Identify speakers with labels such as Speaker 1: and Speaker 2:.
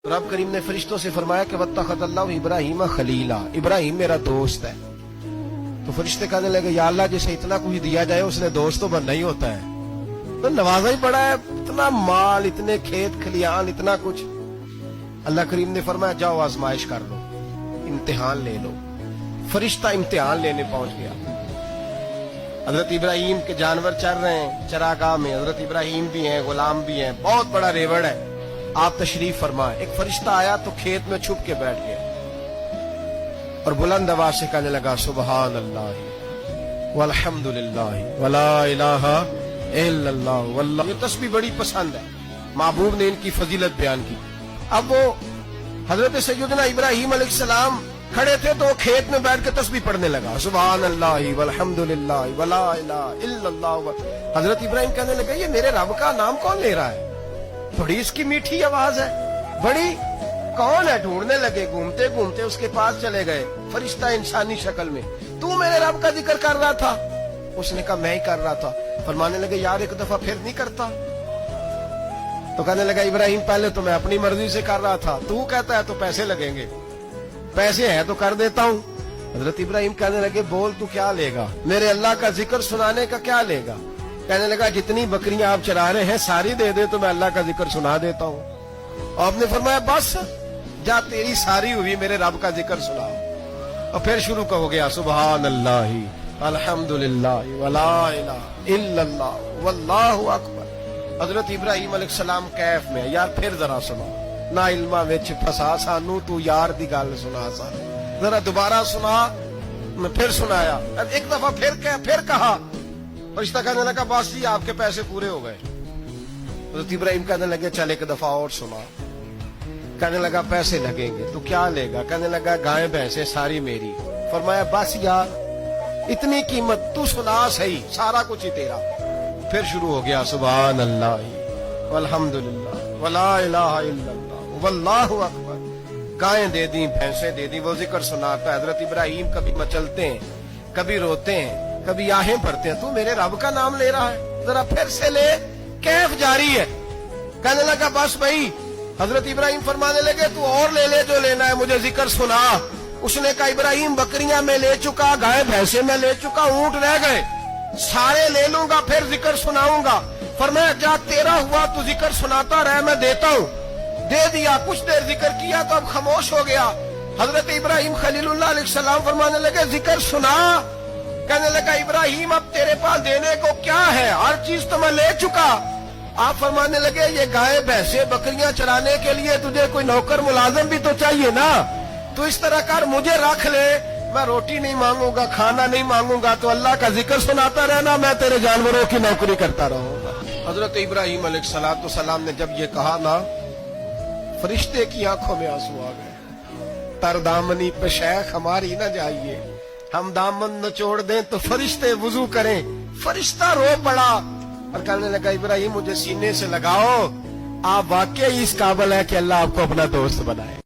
Speaker 1: रब करीम ने फरिश्तों से फरमाया कि वत्तखज़ल्लाहु इब्राहीम खलीला, इब्राहिम मेरा दोस्त है। तो फरिश्ते कहने लगे या अल्लाह जिसे इतना कुछ दिया जाए उसने दोस्त तो बनना ही होता है, तो नवाजा ही पड़ा है, इतना माल, इतने खेत खलियान, इतना कुछ। अल्लाह करीम ने फरमाया जाओ आजमाइश कर लो, इम्तिहान ले लो। फरिश्ता इम्तिहान लेने पहुंच गया। हजरत इब्राहिम के जानवर चर रहे हैं चरागाह में, हजरत इब्राहिम भी हैं, गुलाम भी हैं, बहुत बड़ा रेवड़ है। आप तशरीफ फरमाए। एक फरिश्ता आया तो खेत में छुप के बैठ गया और बुलंद आवाज से कहने लगा सुबहान अल्लाह वल्हम्दुलिल्लाह वला इलाहा इल्लल्लाह वल्लाह। ये तस्बीह बड़ी पसंद है, महबूब ने इनकी फजीलत बयान की। अब वो हजरत सैयदना इब्राहिम अलैहिस्सलाम खड़े थे तो वो खेत में बैठ के तस्बीह पढ़ने लगा सुबहान अल्लाह वल्हम्दुलिल्लाह वला इलाहा इल्लल्लाह। हजरत इब्राहिम कहने लगे ये मेरे रब का नाम कौन ले रहा है, बड़ी इसकी मीठी आवाज है, बड़ी कौन है। ढूंढने लगे, घूमते घूमते उसके पास चले गए। फरिश्ता इंसानी शक्ल में, तू मेरे रब का जिक्र कर रहा था? उसने कहा मैं ही कर रहा था। फरमाने लगे यार एक दफा फिर नहीं करता? तो कहने लगा इब्राहिम पहले तो मैं अपनी मर्जी से कर रहा था, तू कहता है तो पैसे लगेंगे, पैसे है तो कर देता हूँ। हजरत इब्राहिम कहने लगे बोल तू क्या लेगा, मेरे अल्लाह का जिक्र सुनाने का क्या लेगा? कहने लगा जितनी बकरियां आप चरा रहे हैं सारी दे दे तो मैं अल्लाह का जिक्र सुना देता हूँ। आपने फरमाया बस जा तेरी सारी हुई, मेरे रब का जिक्र सुनाओ। और फिर शुरू हो गया सुबहान अल्लाह अल्हम्दुलिल्लाह वला इलाहा इल्लल्लाह वल्लाहु अकबर। हजरत इब्राहिम अलैहिस्सलाम कैफ में, यार फिर जरा सुना, ना इल्मा विच फसा सानू, तू यार दी गल सुना सा, जरा दोबारा सुना। मैं फिर सुनाया, एक दफा फिर कहा। फरिश्ता कहने लगा बस जी आपके पैसे पूरे हो गए। हज़रत इब्राहिम कहने लगे चल एक दफा और सुना। कहने लगा पैसे लगेंगे, तो क्या लेगा? कहने लगा गाय भैंसे सारी मेरी। फरमाया बस यार इतनी कीमत, तू सुना सही, सारा कुछ ही तेरा। फिर शुरू हो गया सुभान अल्लाह वल्हम्दुलिल्लाह वला इलाहा इल्लल्लाह वल्लाहु अकबर। गायें दे दी, भैंसे दे दी, वो जिक्र सुनाता है। हजरत इब्राहिम कभी मचलते हैं, कभी रोते हैं, कभी आहें भरते हैं, तू मेरे रब का नाम ले रहा है, जरा फिर से ले। कैफ जारी है। कहने लगा बस भाई। हजरत इब्राहिम फरमाने लगे तू और ले ले जो लेना है, मुझे जिक्र सुना। उसने कहा इब्राहिम बकरियां मैं ले चुका, गाय भैंसे मैं ले चुका, ऊंट रह गए, सारे ले लूंगा फिर जिक्र सुनाऊंगा। फरमाया जा तेरा हुआ तू जिक्र सुनाता रह, मैं देता हूँ। दे दिया, कुछ देर जिक्र किया तो अब खामोश हो गया। हजरत इब्राहिम खलीलुल्लाह अलैहिस्सलाम फरमाने लगे जिक्र सुना। कहने लगा इब्राहिम अब तेरे पास देने को क्या है, हर चीज तो मैं ले चुका। आप फरमाने लगे ये गाय भैंसे बकरियां चराने के लिए तुझे कोई नौकर मुलाजिम भी तो चाहिए ना, तो इस तरह कर मुझे रख ले, मैं रोटी नहीं मांगूंगा, खाना नहीं मांगूंगा, तो अल्लाह का जिक्र सुनाता रहना, मैं तेरे जानवरों की नौकरी करता रहूंगा। हजरत इब्राहिम अलैहिस्सलाम ने जब ये कहा ना, फरिश्ते की आंखों में आंसू आ गए। तरदामनी पे शेख हमारी ना जाइए, हम दामन नचोड़ दें तो फरिश्ते वुजू करें। फरिश्ता रो पड़ा और कहने लगा इब्राहिम मुझे सीने से लगाओ, आप वाकई इस काबिल है कि अल्लाह आपको अपना दोस्त बनाए।